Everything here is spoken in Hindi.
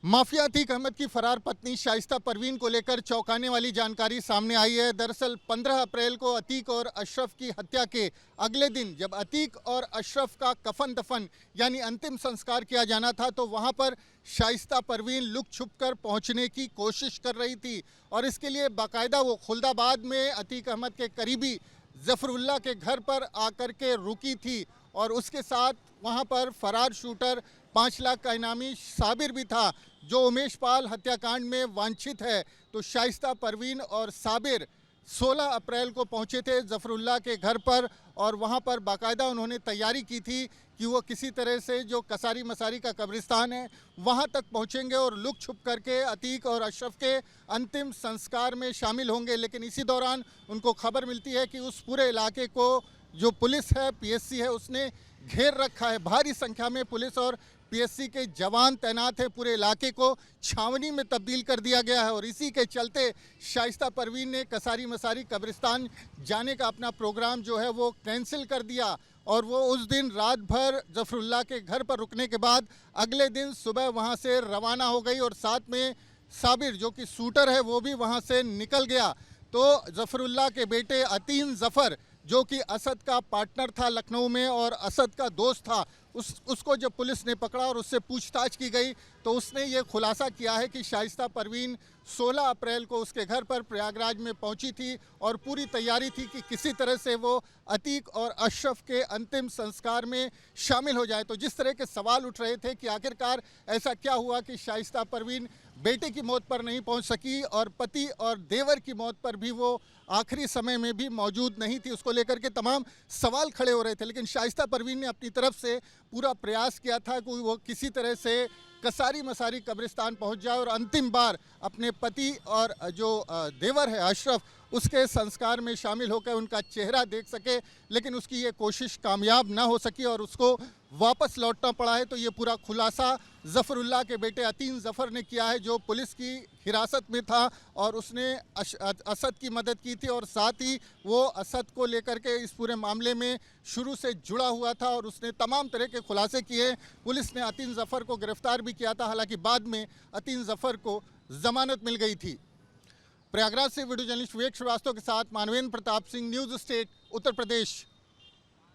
माफिया अतीक अहमद की फरार पत्नी शाइस्ता परवीन को लेकर चौंकाने वाली जानकारी सामने आई है। दरअसल 15 अप्रैल को अतीक और अशरफ की हत्या के अगले दिन जब अतीक और अशरफ का कफन दफन यानी अंतिम संस्कार किया जाना था, तो वहां पर शाइस्ता परवीन लुक छुप कर पहुंचने की कोशिश कर रही थी और इसके लिए बाकायदा वो खुलदाबाद में अतीक अहमद के करीबी जफरुल्लाह के घर पर आकर के रुकी थी और उसके साथ वहां पर फरार शूटर 5 लाख का इनामी साबिर भी था, जो उमेश पाल हत्याकांड में वांछित है। तो शाइस्ता परवीन और साबिर 16 अप्रैल को पहुंचे थे जफरुल्लाह के घर पर और वहां पर बाकायदा उन्होंने तैयारी की थी कि वो किसी तरह से जो कसारी मसारी का कब्रिस्तान है वहां तक पहुंचेंगे और लुक छुप करके अतीक और अशरफ के अंतिम संस्कार में शामिल होंगे। लेकिन इसी दौरान उनको खबर मिलती है कि उस पूरे इलाके को जो पुलिस है, पीएससी है, उसने घेर रखा है। भारी संख्या में पुलिस और पीएससी के जवान तैनात हैं। पूरे इलाके को छावनी में तब्दील कर दिया गया है और इसी के चलते शाइस्ता परवीन ने कसारी मसारी कब्रिस्तान जाने का अपना प्रोग्राम जो है वो कैंसिल कर दिया और वो उस दिन रात भर जफरुल्लाह के घर पर रुकने के बाद अगले दिन सुबह वहां से रवाना हो गई और साथ में साबिर जो कि शूटर है वो भी वहां से निकल गया। तो जफरुल्लाह के बेटे अतीन जफर जो कि असद का पार्टनर था लखनऊ में और असद का दोस्त था, उसको जब पुलिस ने पकड़ा और उससे पूछताछ की गई तो उसने ये खुलासा किया है कि शाइस्ता परवीन 16 अप्रैल को उसके घर पर प्रयागराज में पहुंची थी और पूरी तैयारी थी कि किसी तरह से वो अतीक और अशरफ के अंतिम संस्कार में शामिल हो जाए। तो जिस तरह के सवाल उठ रहे थे कि आखिरकार ऐसा क्या हुआ कि शाइस्ता परवीन बेटे की मौत पर नहीं पहुंच सकी और पति और देवर की मौत पर भी वो आखिरी समय में भी मौजूद नहीं थी, उसको लेकर के तमाम सवाल खड़े हो रहे थे। लेकिन शाइस्ता परवीन ने अपनी तरफ से पूरा प्रयास किया था कि वो किसी तरह से कसारी मसारी कब्रिस्तान पहुंच जाए और अंतिम बार अपने पति और जो देवर है अशरफ उसके संस्कार में शामिल होकर उनका चेहरा देख सके। लेकिन उसकी ये कोशिश कामयाब ना हो सकी और उसको वापस लौटना पड़ा है। तो ये पूरा खुलासा जफरुल्लाह के बेटे अतीन जफर ने किया है, जो पुलिस की हिरासत में था और उसने असद की मदद की थी और साथ ही वो असद को लेकर के इस पूरे मामले में शुरू से जुड़ा हुआ था और उसने तमाम तरह के खुलासे किए। पुलिस ने अतीन जफर को गिरफ्तार भी किया था, हालांकि बाद में अतीन जफर को जमानत मिल गई थी। प्रयागराज से वीडियो जर्नलिस्ट विवेक श्रीवास्तव के साथ मानवेंद्र प्रताप सिंह, न्यूज़ स्टेट, उत्तर प्रदेश।